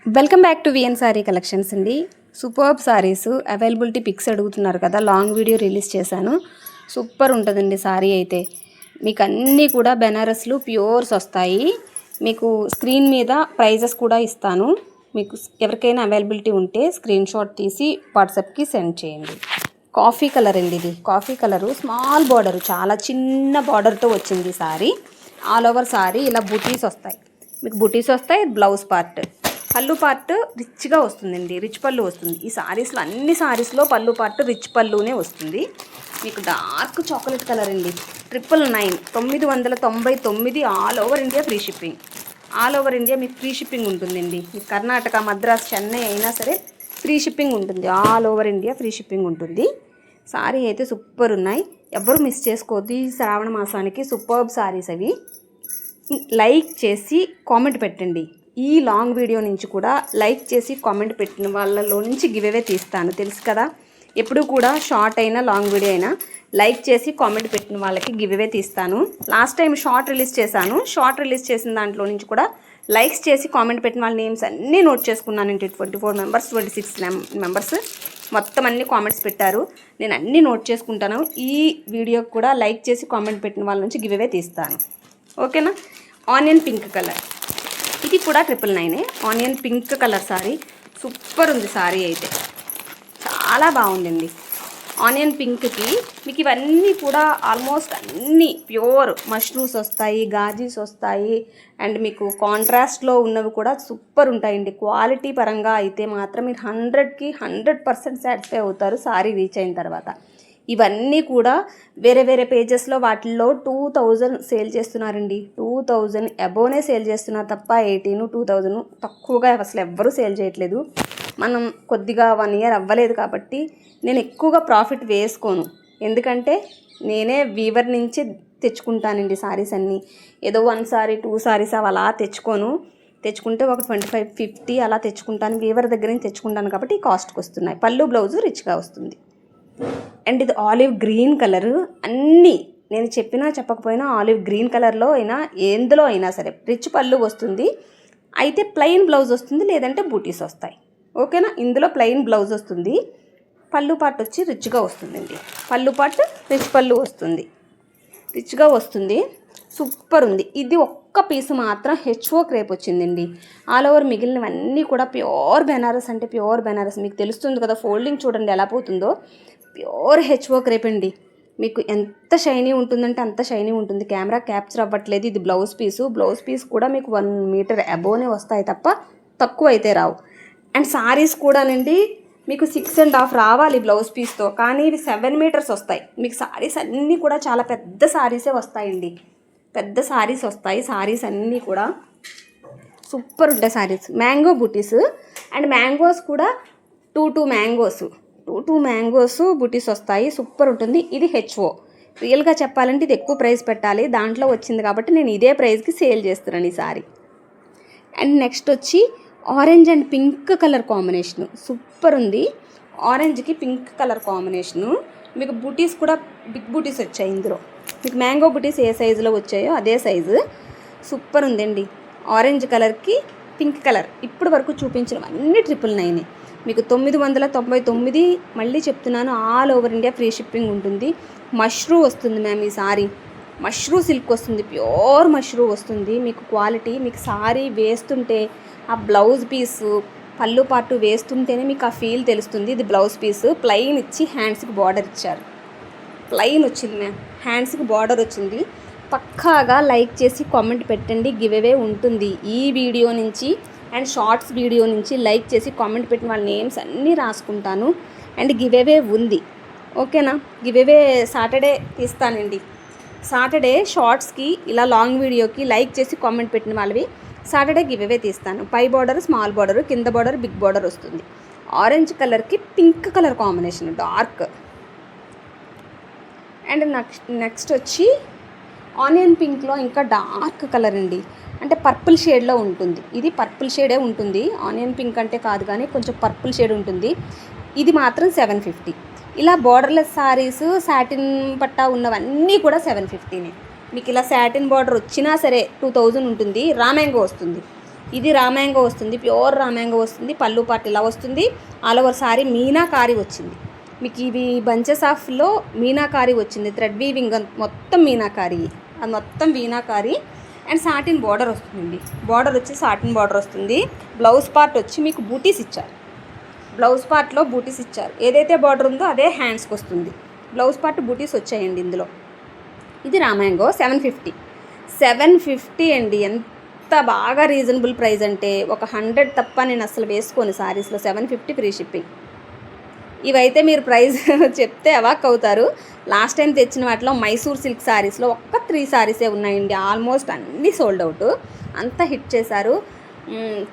Welcome back to VN sari collections అండి. Superb saris availability pics అడుగుతున్నారు కదా, లాంగ్ వీడియో రిలీజ్ చేశాను. సూపర్ ఉంటుందండి సారీ అయితే. మీకు అన్నీ కూడా బెనారస్లు ప్యూర్స్ వస్తాయి. మీకు స్క్రీన్ మీద ప్రైజెస్ కూడా ఇస్తాను. మీకు ఎవరికైనా అవైలబిలిటీ ఉంటే స్క్రీన్ షాట్ తీసి వాట్సాప్కి సెండ్ చేయండి. కాఫీ కలర్ అండి, ఇది కాఫీ కలరు, స్మాల్ బార్డర్, చాలా చిన్న బార్డర్తో వచ్చింది సారీ. ఆల్ ఓవర్ సారీ ఇలా బుటీస్ వస్తాయి, మీకు బుటీస్ వస్తాయి. బ్లౌజ్ పార్ట్, పళ్ళు పార్ట్ రిచ్గా వస్తుందండి, రిచ్ పళ్ళు వస్తుంది. ఈ సారీస్లో అన్ని సారీస్లో పళ్ళు పార్ట్ రిచ్ పళ్ళునే వస్తుంది. మీకు డార్క్ చాక్లెట్ కలర్ అండి, 999 999 all over India free shipping. All over India మీకు ఫ్రీ షిప్పింగ్ ఉంటుందండి. మీకు కర్ణాటక, మద్రాస్, చెన్నై అయినా సరే ఫ్రీ షిప్పింగ్ ఉంటుంది. All over India free shipping ఉంటుంది. సారీ అయితే సూపర్ ఉన్నాయి, ఎవరు మిస్ చేసుకోవద్దు. ఈ శ్రావణ మాసానికి సూపర్బ్ సారీస్ అవి. లైక్ చేసి కామెంట్ పెట్టండి. ఈ లాంగ్ వీడియో నుంచి కూడా లైక్ చేసి కామెంట్ పెట్టిన వాళ్ళలో నుంచి గివ్ అవే తీస్తాను, తెలుసు కదా. ఎప్పుడు కూడా షార్ట్ అయినా లాంగ్ వీడియో అయినా లైక్ చేసి కామెంట్ పెట్టిన వాళ్ళకి గివ్ అవే తీస్తాను. లాస్ట్ టైం షార్ట్ రిలీజ్ చేశాను. షార్ట్ రిలీజ్ చేసిన దాంట్లో నుంచి కూడా లైక్స్ చేసి కామెంట్ పెట్టిన వాళ్ళ నేమ్స్ అన్నీ నోట్ చేసుకున్నానండి. 24 మెంబర్స్, 26 మెంబర్స్ మొత్తం అన్ని కామెంట్స్ పెట్టారు. నేను అన్నీ నోట్ చేసుకుంటాను. ఈ వీడియోకి కూడా లైక్ చేసి కామెంట్ పెట్టిన వాళ్ళ నుంచి గివ్ అవే తీస్తాను, ఓకేనా. ఆనియన్ పింక్ కలర్, ఇది కూడా 999. Onion pink colour sorry super ఉంది. సారీ అయితే చాలా బాగుందండి. ఆనియన్ పింక్కి మీకు ఇవన్నీ కూడా ఆల్మోస్ట్ అన్నీ ప్యూర్ మష్రూమ్స్ వస్తాయి, గాజీస్ వస్తాయి. అండ్ మీకు కాంట్రాస్ట్లో ఉన్నవి కూడా సూపర్ ఉంటాయండి. క్వాలిటీ పరంగా అయితే మాత్రం మీరు 100కి 100% సాటిస్ఫై అవుతారు సారీ రీచ్ అయిన తర్వాత. ఇవన్నీ కూడా వేరే వేరే పేజెస్లో వాటిల్లో 2000 సేల్ చేస్తున్నారండి. 2000 అబోనే సేల్ చేస్తున్నారు తప్ప 18, 2000 తక్కువగా అసలు ఎవ్వరూ సేల్ చేయట్లేదు. మనం కొద్దిగా 1 ఇయర్ అవ్వలేదు కాబట్టి నేను ఎక్కువగా ప్రాఫిట్ వేసుకోను. ఎందుకంటే నేనే వీవర్ నుంచి తెచ్చుకుంటానండి సారీస్ అన్నీ. ఏదో 1 సారీ 2 సారీస్ అలా తెచ్చుకుంటే ఒక 25-50 అలా తెచ్చుకుంటాను. వీవర్ దగ్గర నుంచి తెచ్చుకుంటాను కాబట్టి ఈ కాస్ట్కి వస్తున్నాయి. పళ్ళు బ్లౌజు రిచ్గా వస్తుంది. అండ్ ఇది ఆలివ్ గ్రీన్ కలరు. అన్నీ నేను చెప్పినా చెప్పకపోయినా ఆలివ్ గ్రీన్ కలర్లో అయినా ఎందులో అయినా సరే రిచ్ పళ్ళు వస్తుంది. అయితే ప్లెయిన్ బ్లౌజ్ వస్తుంది, లేదంటే బూటీస్ వస్తాయి, ఓకేనా. ఇందులో ప్లెయిన్ బ్లౌజ్ వస్తుంది, పళ్ళు పార్ట్ వచ్చి రిచ్గా వస్తుందండి. పళ్ళు పార్ట్ రిచ్ పళ్ళు వస్తుంది, రిచ్గా వస్తుంది. సూపర్ ఉంది. ఇది ఒక్క పీస్ మాత్రం హెచ్ఓ క్రేప్ వచ్చిందండి. ఆల్ ఓవర్ మిగిలినవన్నీ కూడా ప్యూర్ బెనారస్, అంటే ప్యూర్ బెనారస్. మీకు తెలుస్తుంది కదా, ఫోల్డింగ్ చూడండి ఎలా పోతుందో. ప్యూర్ హెచ్ఓ క్రేప్ అండి. మీకు ఎంత షైనీ ఉంటుందంటే అంత షైనీ ఉంటుంది. కెమెరా క్యాప్చర్ అవ్వట్లేదు. ఇది బ్లౌజ్ పీసు. బ్లౌజ్ పీస్ కూడా మీకు 1 మీటర్ అబోనే వస్తాయి తప్ప తక్కువ అయితే రావు. అండ్ సారీస్ కూడానండి మీకు 6.5 రావాలి బ్లౌజ్ పీస్తో, కానీ ఇవి 7 మీటర్స్ వస్తాయి. మీకు సారీస్ అన్నీ కూడా చాలా పెద్ద సారీసే వస్తాయండి, పెద్ద సారీస్ వస్తాయి. సారీస్ అన్నీ కూడా సూపర్ ఉంటాయి saris. Mango buttis and mangoes కూడా 2 మ్యాంగోస్ బుటీస్ వస్తాయి. సూపర్ ఉంటుంది. ఇది హెచ్ఓ. రియల్గా చెప్పాలంటే ఇది ఎక్కువ ప్రైస్ పెట్టాలి, దాంట్లో వచ్చింది కాబట్టి నేను ఇదే ప్రైస్కి సేల్ చేస్తున్నాను ఈ సారీ. అండ్ నెక్స్ట్ వచ్చి orange and pink colour combination super ఉంది. ఆరెంజ్కి పింక్ కలర్ కాంబినేషను. మీకు బుటీస్ కూడా బిగ్ బుటీస్ వచ్చాయి ఇందులో. మీకు మ్యాంగో బుటీస్ ఏ సైజులో వచ్చాయో అదే సైజు. సూపర్ ఉందండి. ఆరెంజ్ కలర్కి పింక్ కలర్ ఇప్పుడు వరకు చూపించినవన్నీ 999. మీకు 999. మళ్ళీ చెప్తున్నాను, all over India free shipping ఉంటుంది. మష్రూ వస్తుంది మ్యామ్ ఈ సారీ, మష్రూ సిల్క్ వస్తుంది, ప్యూర్ మష్రూ వస్తుంది. మీకు క్వాలిటీ, మీకు సారీ వేస్తుంటే ఆ బ్లౌజ్ పీసు పళ్ళు పార్టు వేస్తుంటేనే మీకు ఆ ఫీల్ తెలుస్తుంది. ఇది బ్లౌజ్ పీసు ప్లెయిన్ ఇచ్చి హ్యాండ్స్కి బార్డర్ ఇచ్చారు. ప్లెయిన్ వచ్చింది మ్యామ్, హ్యాండ్స్కి బార్డర్ వచ్చింది. పక్కాగా లైక్ చేసి కామెంట్ పెట్టండి, గివ్ అవే ఉంటుంది. ఈ వీడియో నుంచి అండ్ షార్ట్స్ వీడియో నుంచి లైక్ చేసి కామెంట్ పెట్టిన వాళ్ళ నేమ్స్ అన్నీ రాసుకుంటాను. అండ్ గివ్ అవే ఉంది, ఓకేనా. గివ్ అవే సాటర్డే తీస్తానండి. సాటర్డే షార్ట్స్కి ఇలా లాంగ్ వీడియోకి లైక్ చేసి కామెంట్ పెట్టిన వాళ్ళవి సాటర్డే గివ్ అవే తీస్తాను. పై బార్డర్ స్మాల్ బార్డర్, కింద బార్డర్ బిగ్ బార్డర్ వస్తుంది. ఆరెంజ్ కలర్కి pink colour combination dark. And next వచ్చి ఆనియన్ పింక్లో ఇంకా డార్క్ కలర్ అండి, అంటే పర్పుల్ షేడ్లో ఉంటుంది. ఇది పర్పుల్ షేడే ఉంటుంది, ఆనియన్ పింక్ అంటే కాదు కానీ కొంచెం పర్పుల్ షేడ్ ఉంటుంది. ఇది మాత్రం 750. ఇలా బార్డర్లెస్ సారీస్ సాటిన్ పట్టా ఉన్నవన్నీ కూడా 750నే. మీకు ఇలా సాటిన్ బార్డర్ వచ్చినా సరే 2000 ఉంటుంది. రా మ్యాంగో వస్తుంది. ఇది రామ్యాంగో వస్తుంది, ప్యూర్ రామ్యాంగో వస్తుంది. పళ్ళు పాటు ఇలా వస్తుంది. ఆల్ ఓవర్ సారీ మీనాకారి వచ్చింది మీకు. ఇవి బంచెస్ ఆఫ్లో మీనాకారి వచ్చింది, థ్రెడ్ వీవింగ్ మొత్తం మీనాకారి, అది మొత్తం మీనాకారి. అండ్ సాటిన్ బార్డర్ వస్తుందండి. బార్డర్ వచ్చి సాటిన్ బార్డర్ వస్తుంది. బ్లౌజ్ పార్ట్ వచ్చి మీకు బూటీస్ ఇచ్చారు. బ్లౌజ్ పార్ట్లో బూటీస్ ఇచ్చారు. ఏదైతే బార్డర్ ఉందో అదే హ్యాండ్స్కి వస్తుంది. బ్లౌజ్ పార్ట్ బూటీస్ వచ్చాయండి ఇందులో. ఇది రామ్యాంగో 750 అండి. ఎంత బాగా రీజనబుల్ ప్రైస్ అంటే ఒక 100 తప్ప నేను అసలు వేసుకోను సారీస్లో. 750 ఫ్రీ షిప్పింగ్. ఇవైతే మీరు ప్రైస్ చెప్తే అవాక్ అవుతారు. లాస్ట్ టైం తెచ్చిన వాటిలో మైసూర్ సిల్క్ శారీస్లో ఒక్క 3 శారీసే ఉన్నాయండి. ఆల్మోస్ట్ అన్నీ సోల్డ్ అవుట్. అంతా హిట్ చేశారు.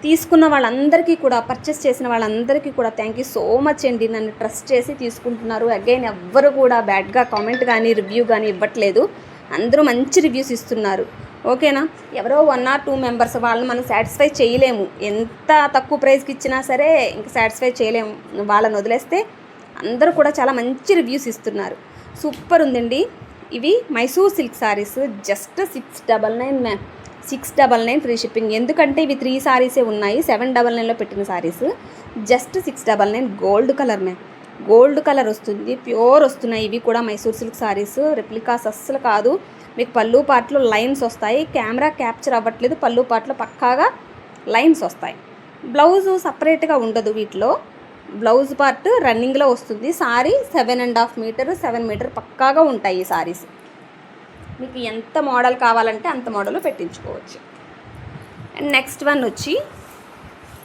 తీసుకున్న వాళ్ళందరికీ కూడా, పర్చేస్ చేసిన వాళ్ళందరికీ కూడా థ్యాంక్ యూ సో మచ్ అండి. నన్ను ట్రస్ట్ చేసి తీసుకుంటున్నారు. అగైన్ ఎవ్వరు కూడా బ్యాడ్గా కామెంట్ కానీ రివ్యూ కానీ ఇవ్వట్లేదు. అందరూ మంచి రివ్యూస్ ఇస్తున్నారు. ఓకేనా? ఎవరో 1 or 2 మెంబర్స్ వాళ్ళని మనం సాటిస్ఫై చేయలేము. ఎంత తక్కువ ప్రైస్కి ఇచ్చినా సరే ఇంకా సాటిస్ఫై చేయలేము. వాళ్ళని వదిలేస్తే అందరూ కూడా చాలా మంచి రివ్యూస్ ఇస్తున్నారు. సూపర్ ఉందండి. ఇవి Mysore silk saris. Just 699 ma'am. 699 free shipping. ఎందుకంటే ఇవి 3 శారీసే ఉన్నాయి. 799లో పెట్టిన saris. Just 699. Gold colour ma'am. Gold colour వస్తుంది. ప్యూర్ వస్తున్నాయి ఇవి కూడా మైసూర్ సిల్క్ శారీస్. రెప్లికాస్ అస్సలు కాదు. మీకు పళ్ళు పాటలో లైన్స్ వస్తాయి. కెమెరా క్యాప్చర్ అవ్వట్లేదు. పళ్ళు పాటలో పక్కాగా లైన్స్ వస్తాయి. బ్లౌజు సపరేట్గా ఉండదు వీటిలో. బ్లౌజ్ పార్ట్ రన్నింగ్లో వస్తుంది. సారీ 7.5 మీటర్ 7 మీటర్ పక్కాగా ఉంటాయి ఈ సారీస్. మీకు ఎంత మోడల్ కావాలంటే అంత మోడల్ పెట్టించుకోవచ్చు. అండ్ నెక్స్ట్ వన్ వచ్చి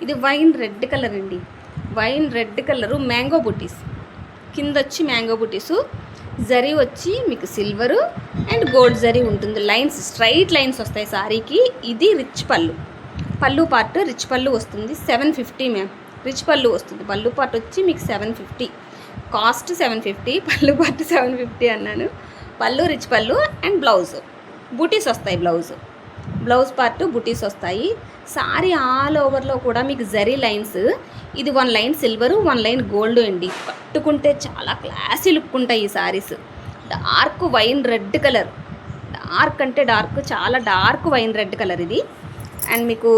ఇది వైన్ రెడ్ కలర్ అండి. వైన్ రెడ్ కలరు మ్యాంగో బుటీస్. కింద వచ్చి మ్యాంగో బుటీసు, జరీ వచ్చి మీకు సిల్వరు అండ్ గోల్డ్ జరీ ఉంటుంది. లైన్స్, స్ట్రైట్ లైన్స్ వస్తాయి సారీకి. ఇది రిచ్ పళ్ళు. పళ్ళు పార్ట్ రిచ్ పళ్ళు వస్తుంది. 750 మ్యామ్. రిచ్ పళ్ళు వస్తుంది. పళ్ళు పార్ట్ వచ్చి మీకు 750. కాస్ట్ 750, పళ్ళు పార్ట్ 750 అన్నాను. పళ్ళు రిచ్ పళ్ళు అండ్ బ్లౌజ్ బూటీస్ వస్తాయి. బ్లౌజ్ పార్ట్ బూటీస్ వస్తాయి. సారీ ఆల్ ఓవర్లో కూడా మీకు జరీ లైన్స్. ఇది 1 లైన్ సిల్వరు, 1 లైన్ గోల్డ్ అండి. కట్టుకుంటే చాలా క్లాసీ లుక్ ఉంటాయి ఈ saris. Dark wine red colour. Dark అంటే డార్క్, చాలా డార్క్ వైన్ రెడ్ కలర్ ఇది. అండ్ మీకు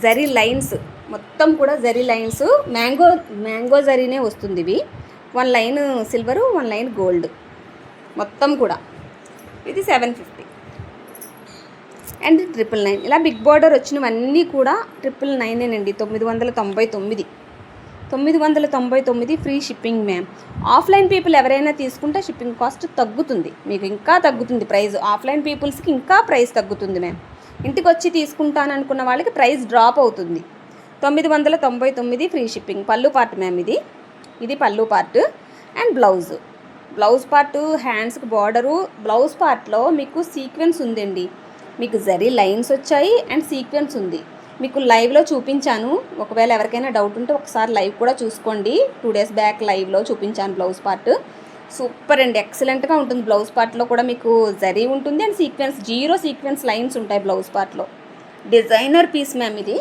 జరీ లైన్స్ మొత్తం కూడా జరీ లైన్స్. మ్యాంగో జరీనే వస్తుంది ఇవి. 1 లైన్ సిల్వరు, 1 లైన్ గోల్డ్ మొత్తం కూడా. ఇది 750 అండ్ 999. ఇలా బిగ్ బార్డర్ వచ్చినవన్నీ కూడా 999 అండి. 999 free shipping ma'am. Offline people ఎవరైనా తీసుకుంటే షిప్పింగ్ కాస్ట్ తగ్గుతుంది, మీకు ఇంకా తగ్గుతుంది ప్రైస్. ఆఫ్లైన్ పీపుల్స్కి ఇంకా ప్రైస్ తగ్గుతుంది మ్యామ్. ఇంటికి వచ్చి తీసుకుంటాను అనుకున్న వాళ్ళకి ప్రైస్ డ్రాప్ అవుతుంది. 999 ఫ్రీ షిప్పింగ్. పళ్ళు పార్ట్ మ్యామ్ ఇది పళ్ళు పార్ట్ అండ్ బ్లౌజ్ పార్ట్ హ్యాండ్స్కి బార్డరు. బ్లౌజ్ పార్ట్లో మీకు సీక్వెన్స్ ఉందండి. మీకు జరీ లైన్స్ వచ్చాయి అండ్ సీక్వెన్స్ ఉంది. మీకు లైవ్లో చూపించాను. ఒకవేళ ఎవరికైనా డౌట్ ఉంటే ఒకసారి లైవ్ కూడా చూసుకోండి. 2 days బ్యాక్ లైవ్లో చూపించాను బ్లౌజ్ పార్ట్. సూపర్ అండి, ఎక్సలెంట్గా ఉంటుంది. బ్లౌజ్ పార్ట్లో కూడా మీకు జరీ ఉంటుంది అండ్ సీక్వెన్స్, 0 సీక్వెన్స్ లైన్స్ ఉంటాయి బ్లౌజ్ పార్ట్లో. డిజైనర్ పీస్ మ్యామ్ ఇది.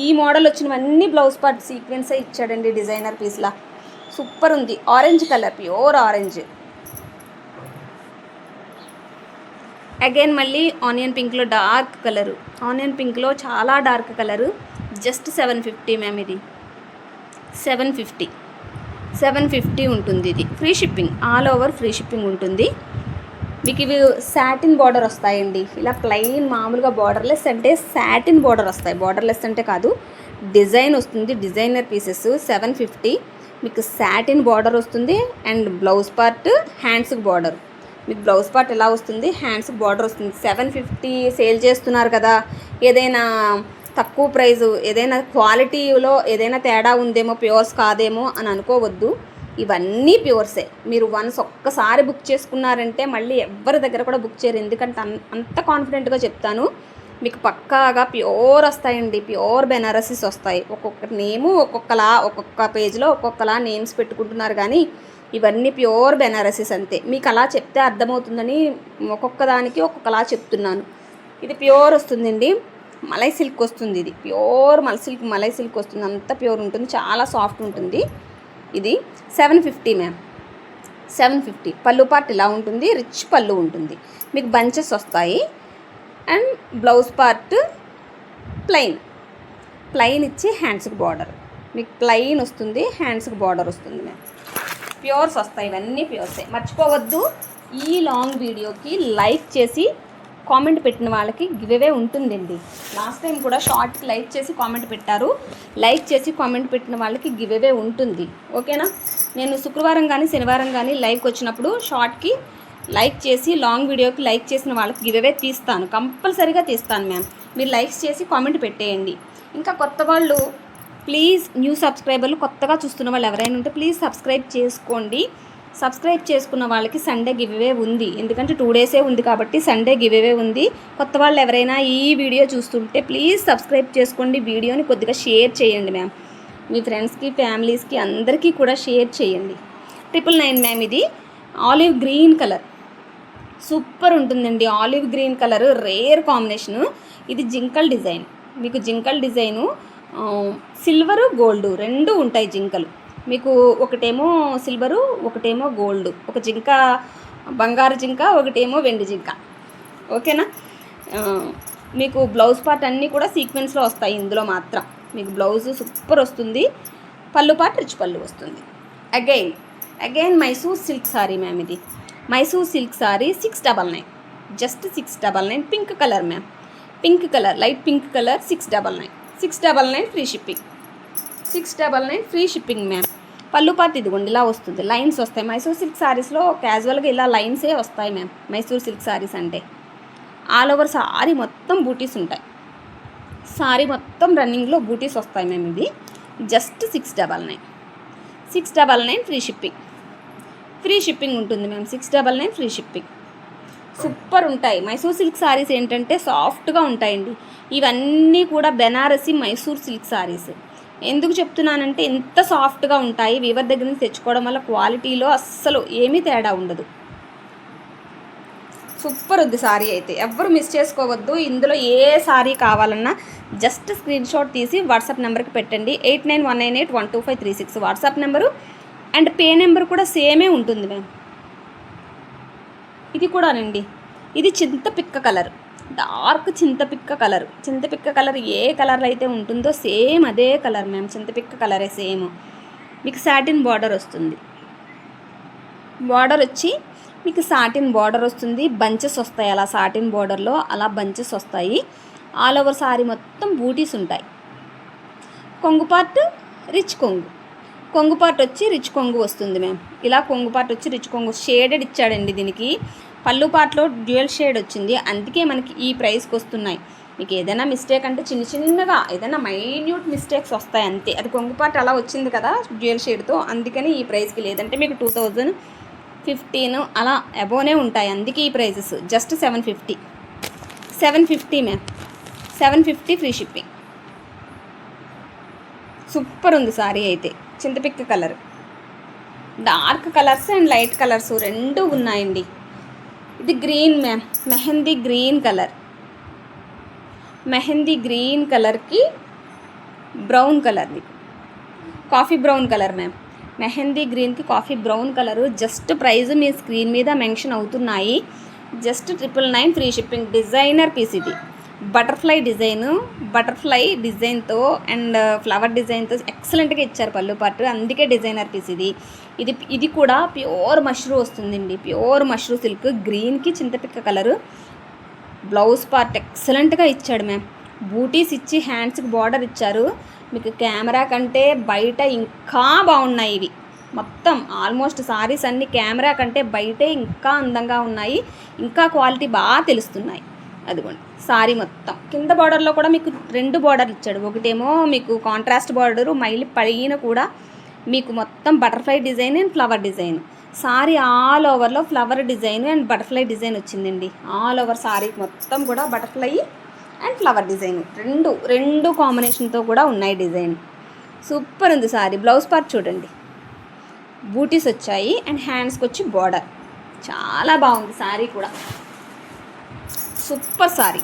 ఈ మోడల్ వచ్చినవన్నీ బ్లౌజ్ పార్ట్ సీక్వెన్సే ఇచ్చాడండి డిజైనర్ పీస్లా. సూపర్ ఉంది. Orange colour, pure orange. Again మళ్ళీ ఆనియన్ పింక్లో డార్క్ కలరు. ఆనియన్ పింక్లో చాలా డార్క్ కలరు. Just 750 ma'am. ఇది 750 ఉంటుంది. ఇది free shipping. All over free shipping ఉంటుంది. మీకు ఇవి సాటిన్ బార్డర్ వస్తాయండి. ఇలా ప్లెయిన్ మామూలుగా బార్డర్లెస్ అంటే సాటిన్ బార్డర్ వస్తాయి. బార్డర్లెస్ అంటే కాదు, డిజైన్ వస్తుంది. Designer pieces 750. మీకు సాటిన్ బార్డర్ వస్తుంది అండ్ బ్లౌజ్ పార్ట్ హ్యాండ్స్కి బార్డర్. మీకు బ్లౌజ్ పార్ట్ ఎలా వస్తుంది, హ్యాండ్స్కి బార్డర్ వస్తుంది. 750 సేల్ చేస్తున్నారు కదా, ఏదైనా తక్కువ ప్రైజు, ఏదైనా క్వాలిటీలో ఏదైనా తేడా ఉందేమో, ప్యూర్స్ కాదేమో అని అనుకోవద్దు. ఇవన్నీ ప్యూర్సే. మీరు ఒక్కసారి బుక్ చేసుకున్నారంటే మళ్ళీ ఎవరి దగ్గర కూడా బుక్ చేయరు. ఎందుకంటే అంత కాన్ఫిడెంట్గా చెప్తాను. మీకు పక్కాగా ప్యూర్ వస్తాయండి. ప్యూర్ బెనారసీస్ వస్తాయి. ఒక్కొక్క నేము ఒక్కొక్క పేజ్లో ఒక్కొక్కలా నేమ్స్ పెట్టుకుంటున్నారు, కానీ ఇవన్నీ ప్యూర్ బెనారసీస్ అంతే. మీకు అలా చెప్తే అర్థమవుతుందని ఒక్కొక్క దానికి ఒక్కొక్కలా చెప్తున్నాను. ఇది ప్యూర్ వస్తుందండి. మలై సిల్క్ వస్తుంది. ఇది ప్యూర్ మలై సిల్క్ వస్తుంది. అంత ప్యూర్ ఉంటుంది, చాలా సాఫ్ట్ ఉంటుంది. ఇది 750 మ్యామ్. 750. పళ్ళు పార్ట్ ఇలా ఉంటుంది. రిచ్ పళ్ళు ఉంటుంది. మీకు బంచెస్ వస్తాయి and blouse part plain. Plain ఇచ్చి హ్యాండ్స్కి బార్డర్, మీకు ప్లెయిన్ వస్తుంది, హ్యాండ్స్కి బార్డర్ వస్తుంది మ్యామ్. ప్యూర్స్ వస్తాయి, ఇవన్నీ ప్యూర్సే. మర్చిపోవద్దు, ఈ లాంగ్ వీడియోకి లైక్ చేసి కామెంట్ పెట్టిన వాళ్ళకి గివ్ అవే ఉంటుందండి. లాస్ట్ టైం కూడా షార్ట్కి లైక్ చేసి కామెంట్ పెట్టారు, లైక్ చేసి కామెంట్ పెట్టిన వాళ్ళకి గివ్ అవే ఉంటుంది. ఓకేనా? నేను శుక్రవారం కానీ శనివారం కానీ లైవ్కి వచ్చినప్పుడు షార్ట్కి లైక్ చేసి లాంగ్ వీడియోకి లైక్ చేసిన వాళ్ళకి గివ్ అవే తీస్తాను, కంపల్సరీగా తీస్తాను మ్యామ్. మీరు లైక్స్ చేసి కామెంట్ పెట్టేయండి. ఇంకా కొత్త వాళ్ళు ప్లీజ్, న్యూ సబ్స్క్రైబర్లు కొత్తగా చూస్తున్న వాళ్ళు ఎవరైనా ఉంటే ప్లీజ్ సబ్స్క్రైబ్ చేసుకోండి. సబ్స్క్రైబ్ చేసుకున్న వాళ్ళకి సండే గివ్ అవే ఉంది, ఎందుకంటే 2 డేసే ఉంది కాబట్టి సండే గివ్ అవే ఉంది. కొత్త వాళ్ళు ఎవరైనా ఈ వీడియో చూస్తుంటే ప్లీజ్ సబ్స్క్రైబ్ చేసుకోండి. వీడియోని కొద్దిగా షేర్ చేయండి మ్యామ్, మీ ఫ్రెండ్స్కి ఫ్యామిలీస్కి అందరికీ కూడా షేర్ చేయండి. 999 మ్యామ్. ఇది ఆలివ్ గ్రీన్ కలర్ సూపర్ ఉంటుందండి. Olive green colour rare combination. ఇది జింకల్ డిజైన్, మీకు జింకల్ డిజైను సిల్వరు గోల్డ్ రెండు ఉంటాయి జింకలు. మీకు ఒకటేమో సిల్వరు, ఒకటేమో గోల్డ్, ఒక జింక బంగారు జింక, ఒకటేమో వెండి జింక. ఓకేనా? మీకు బ్లౌజ్ పార్ట్ అన్నీ కూడా సీక్వెన్స్లో వస్తాయి. ఇందులో మాత్రం మీకు బ్లౌజ్ సూపర్ వస్తుంది, పళ్ళు పార్ట్ రిచ్ పళ్ళు వస్తుంది. Again Mysore silk sari ma'am. ఇది Mysore silk sari 699, just 699. Pink colour ma'am, pink colour, light pink colour. 699 free shipping. 699 free shipping ma'am. పళ్ళు పార్ట్ ఇదిగోండి ఇలా వస్తుంది, లైన్స్ వస్తాయి. మైసూర్ సిల్క్ సారీస్లో క్యాజువల్గా ఇలా లైన్సే వస్తాయి మ్యామ్. మైసూర్ సిల్క్ సారీస్ అంటే ఆల్ ఓవర్ సారీ మొత్తం బూటీస్ ఉంటాయి, సారీ మొత్తం రన్నింగ్లో బూటీస్ వస్తాయి మ్యామ్. ఇది just 699 free shipping. Free shipping ఉంటుంది మ్యామ్. 699 free shipping. సూపర్ ఉంటాయి. మైసూర్ సిల్క్ సారీస్ ఏంటంటే సాఫ్ట్గా ఉంటాయండి. ఇవన్నీ కూడా బెనారసి మైసూర్ సిల్క్ సారీస్. ఎందుకు చెప్తున్నానంటే ఎంత సాఫ్ట్గా ఉంటాయి, వీవర్ దగ్గర నుంచి తెచ్చుకోవడం వల్ల క్వాలిటీలో అస్సలు ఏమీ తేడా ఉండదు. సూపర్ ఉంది సారీ అయితే, ఎవ్వరు మిస్ చేసుకోవద్దు. ఇందులో ఏ సారీ కావాలన్నా జస్ట్ స్క్రీన్ షాట్ తీసి వాట్సాప్ నెంబర్కి పెట్టండి. 8919812536 WhatsApp number. And pay number కూడా సేమే ఉంటుంది మ్యామ్. ఇది కూడానండి, ఇది చింతపిక్క కలర్, డార్క్ చింతపిక్క కలర్ ఏ కలర్ అయితే ఉంటుందో సేమ్ అదే కలర్ మ్యామ్. చింతపిక్క కలరే సేమ్. మీకు సాటిన్ బార్డర్ వస్తుంది, బార్డర్ వచ్చి మీకు సాటిన్ బార్డర్ వస్తుంది. బంచెస్ వస్తాయి అలా సాటిన్ బార్డర్లో, అలా బంచెస్ వస్తాయి. ఆల్ ఓవర్ సారీ మొత్తం బూటీస్ ఉంటాయి. కొంగు పార్ట్ రిచ్ కొంగు పార్ట్ వచ్చి రిచ్ కొంగు వస్తుంది మ్యామ్. ఇలా కొంగు పార్ట్ వచ్చి రిచ్ కొంగు షేడెడ్ ఇచ్చాడండి దీనికి. పళ్ళు పార్ట్లో డ్యూయల్ షేడ్ వచ్చింది, అందుకే మనకి ఈ ప్రైస్కి వస్తున్నాయి. మీకు ఏదైనా మిస్టేక్ అంటే చిన్నగా ఏదైనా మైన్యూట్ మిస్టేక్స్ వస్తాయి అంతే. అది కొంగు పార్ట్ అలా వచ్చింది కదా డ్యూయల్ షేడ్తో, అందుకని ఈ ప్రైస్కి. లేదంటే మీకు 2015 అలా అబోనే ఉంటాయి, అందుకే ఈ prices. Just 750 ma'am. 750 free shipping. Super ఉంది సారీ అయితే. చింతపిక్క colour, dark colours and light colours రెండు ఉన్నాయండి. ఇది గ్రీన్ మ్యామ్, మెహందీ గ్రీన్ కలర్కి brown colour, coffee brown colour ma'am. Mehndi గ్రీన్కి coffee brown colour. Just price మీ స్క్రీన్ మీద మెన్షన్ అవుతున్నాయి. Just 999 free shipping. Designer piece ఇది. బటర్ఫ్లై డిజైన్తో అండ్ ఫ్లవర్ డిజైన్తో ఎక్సలెంట్గా ఇచ్చారు పళ్ళు పార్ట్, అందుకే డిజైనర్ పీస్ ఇది. ఇది కూడా ప్యూర్ మష్రూ వస్తుందండి, ప్యూర్ మష్రూ సిల్క్. గ్రీన్కి చింతపిక్క కలరు. బ్లౌజ్ పార్ట్ ఎక్సలెంట్గా ఇచ్చాడు మ్యామ్. బూటీస్ ఇచ్చి హ్యాండ్స్కి బార్డర్ ఇచ్చారు. మీకు కెమెరా కంటే బయట ఇంకా బాగున్నాయి ఇవి. మొత్తం ఆల్మోస్ట్ సారీస్ అన్ని కెమెరా కంటే బయటే ఇంకా అందంగా ఉన్నాయి, ఇంకా క్వాలిటీ బాగా తెలుస్తున్నాయి. అదిగోండి సారీ మొత్తం. కింద బార్డర్లో కూడా మీకు 2 బార్డర్లు ఇచ్చాడు. ఒకటేమో మీకు కాంట్రాస్ట్ బార్డరు, మైలి పైన కూడా మీకు మొత్తం butterfly design and flower design. Sari all ఓవర్లో flower design and butterfly design వచ్చిందండి. ఆల్ ఓవర్ సారీ మొత్తం కూడా బటర్ఫ్లై అండ్ ఫ్లవర్ డిజైన్ రెండు కాంబినేషన్తో కూడా ఉన్నాయి డిజైన్. సూపర్ ఉంది సారీ. బ్లౌజ్ పార్ట్ చూడండి, బూటీస్ వచ్చాయి అండ్ హ్యాండ్స్కి వచ్చి బార్డర్. చాలా బాగుంది సారీ కూడా. Super sorry.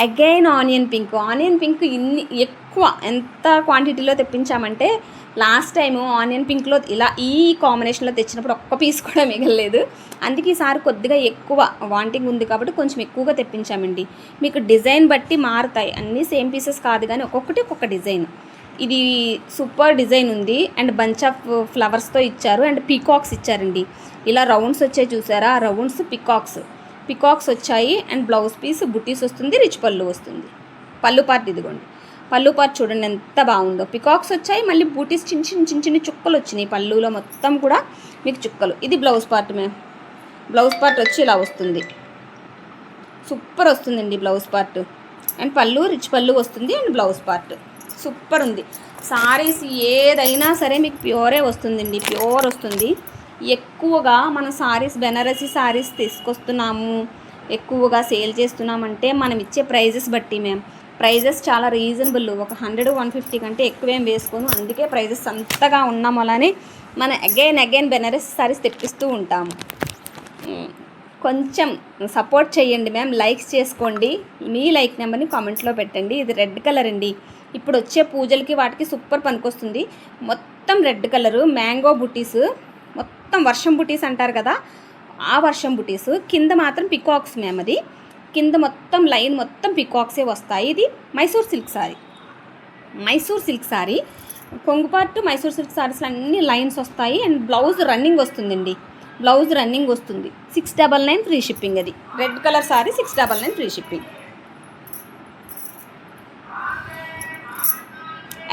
Again onion pink ఇన్ని ఎక్కువ ఎంత క్వాంటిటీలో తెప్పించామంటే లాస్ట్ టైము ఆనియన్ పింక్లో ఇలా ఈ కాంబినేషన్లో తెచ్చినప్పుడు ఒక్క పీస్ కూడా మిగలలేదు. అందుకే ఈసారి కొద్దిగా ఎక్కువ వాంటింగ్ ఉంది కాబట్టి కొంచెం ఎక్కువగా తెప్పించామండి. మీకు డిజైన్ బట్టి మారుతాయి, అన్నీ సేమ్ పీసెస్ కాదు కానీ ఒక్కొక్కటి ఒక్కొక్క డిజైన్. ఇది సూపర్ డిజైన్ ఉంది అండ్ బంచ్ ఆఫ్ ఫ్లవర్స్తో ఇచ్చారు అండ్ పీకాక్స్ ఇచ్చారండి. ఇలా రౌండ్స్ వచ్చాయి చూసారా, రౌండ్స్ పికాక్స్ వచ్చాయి అండ్ బ్లౌజ్ పీస్ బుటీస్ వస్తుంది, రిచ్ పళ్ళు వస్తుంది. పళ్ళు పార్ట్ ఇదిగోండి, పళ్ళు పార్ట్ చూడండి ఎంత బాగుందో. పికాక్స్ వచ్చాయి, మళ్ళీ బూటీస్ చిన్న చుక్కలు వచ్చినాయి పళ్ళులో మొత్తం కూడా మీకు చుక్కలు. ఇది బ్లౌజ్ పార్ట్ బ్లౌజ్ పార్ట్ వచ్చి ఇలా వస్తుంది, సూపర్ వస్తుందండి బ్లౌజ్ పార్ట్. అండ్ పళ్ళు రిచ్ పళ్ళు వస్తుంది అండ్ బ్లౌజ్ పార్ట్ సూపర్ ఉంది. సారీస్ ఏదైనా సరే మీకు ప్యూరే వస్తుందండి, ప్యూర్ వస్తుంది. ఎక్కువగా మన సారీస్ బెనారసీ సారీస్ తీసుకొస్తున్నాము, ఎక్కువగా సేల్ చేస్తున్నామంటే మనం ఇచ్చే ప్రైజెస్ బట్టి ప్రైజెస్ చాలా రీజనబుల్. ఒక 100-150 కంటే ఎక్కువేం వేసుకోను, అందుకే ప్రైజెస్ అంతగా ఉన్నాం. అలానే మనం అగైన్ బెనారసీ సారీస్ తెప్పిస్తూ ఉంటాము. కొంచెం సపోర్ట్ చేయండి లైక్స్ చేసుకోండి. మీ లైక్ నెంబర్ని కామెంట్లో పెట్టండి. ఇది రెడ్ కలర్ అండి, ఇప్పుడు వచ్చే పూజలకి వాటికి సూపర్ పనికొస్తుంది. మొత్తం రెడ్ కలరు, మ్యాంగో బుటీస్, మొత్తం వర్షం బుటీస్ అంటారు కదా, ఆ వర్షం బుటీస్. కింద మాత్రం పికాక్స్ అది కింద మొత్తం లైన్ మొత్తం పికాక్సే వస్తాయి. ఇది మైసూర్ సిల్క్ సారీ కొంగుపాటు మైసూర్ సిల్క్ సారీస్లో అన్ని లైన్స్ వస్తాయి అండ్ బ్లౌజ్ రన్నింగ్ వస్తుందండి. బ్లౌజ్ రన్నింగ్ వస్తుంది. 699 ఫ్రీ షిప్పింగ్. అది red colour sari 699 free shipping.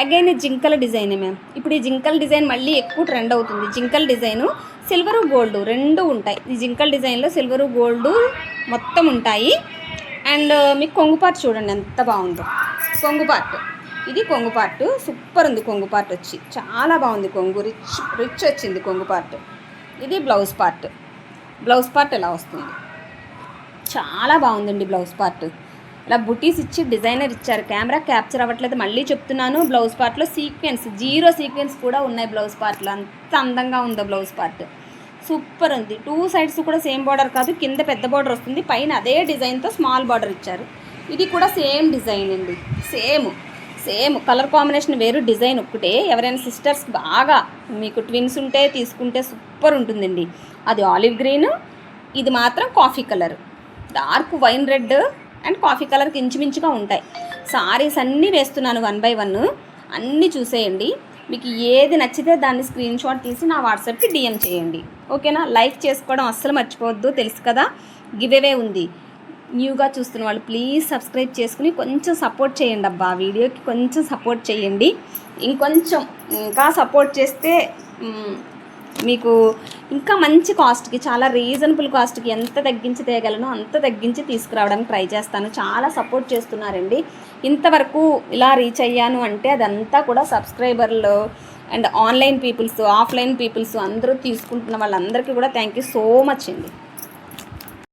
Again జింకల డిజైనే ఇప్పుడు ఈ జింకల్ డిజైన్ మళ్ళీ ఎక్కువ ట్రెండ్ అవుతుంది. జింకల్ డిజైను సిల్వరు గోల్డ్ రెండు ఉంటాయి. ఈ జింకల్ డిజైన్లో సిల్వరు గోల్డ్ మొత్తం ఉంటాయి. అండ్ మీకు కొంగు పార్ట్ చూడండి ఎంత బాగుందో. ఇది కొంగు పార్ట్ సూపర్ ఉంది. కొంగు పార్ట్ వచ్చి చాలా బాగుంది. కొంగు రిచ్ వచ్చింది కొంగు పార్ట్. ఇది బ్లౌజ్ పార్ట్ ఎలా వస్తుంది, చాలా బాగుందండి బ్లౌజ్ పార్ట్. ఇలా బుటీస్ ఇచ్చి డిజైనర్ ఇచ్చారు. కెమెరా క్యాప్చర్ అవ్వట్లేదు, మళ్ళీ చెప్తున్నాను. బ్లౌజ్ పార్ట్లో సీక్వెన్స్, 0 సీక్వెన్స్ కూడా ఉన్నాయి బ్లౌజ్ పార్ట్లో. అంత అందంగా ఉందో బ్లౌజ్ పార్ట్, సూపర్ ఉంది. 2 సైడ్స్ కూడా సేమ్ బార్డర్ కాదు, కింద పెద్ద బార్డర్ వస్తుంది, పైన అదే డిజైన్తో స్మాల్ బార్డర్ ఇచ్చారు. ఇది కూడా సేమ్ డిజైన్ అండి, సేమ్ కలర్ కాంబినేషన్ వేరు, డిజైన్ ఒక్కటే. ఎవరైనా సిస్టర్స్ బాగా మీకు ట్విన్స్ ఉంటే తీసుకుంటే సూపర్ ఉంటుందండి. అది ఆలివ్ గ్రీన్, ఇది మాత్రం coffee colour, dark wine red and coffee కలర్కి ఇంచుమించుగా ఉంటాయి. సారీస్ అన్నీ వేస్తున్నాను 1 by 1, అన్నీ చూసేయండి. మీకు ఏది నచ్చితే దాన్ని స్క్రీన్ షాట్ తీసి నా వాట్సాప్కి DM చేయండి, ఓకేనా? లైక్ చేసుకోవడం అస్సలు మర్చిపోవద్దు, తెలుసు కదా. గివ్ అవే ఉంది. న్యూగా చూస్తున్న వాళ్ళు ప్లీజ్ సబ్స్క్రైబ్ చేసుకుని కొంచెం సపోర్ట్ చేయండి అబ్బా, వీడియోకి కొంచెం సపోర్ట్ చేయండి. ఇంకా సపోర్ట్ చేస్తే మీకు ఇంకా మంచి కాస్ట్కి, చాలా రీజనబుల్ కాస్ట్కి ఎంత తగ్గించి తేయగలనో అంత తగ్గించి తీసుకురావడానికి ట్రై చేస్తాను. చాలా సపోర్ట్ చేస్తున్నారండి. ఇంతవరకు ఇలా రీచ్ అయ్యాను అంటే అదంతా కూడా సబ్స్క్రైబర్లు and online peoples, offline peoples అందరూ తీసుకుంటున్న వాళ్ళందరికీ కూడా థ్యాంక్ యూ సో మచ్ అండి.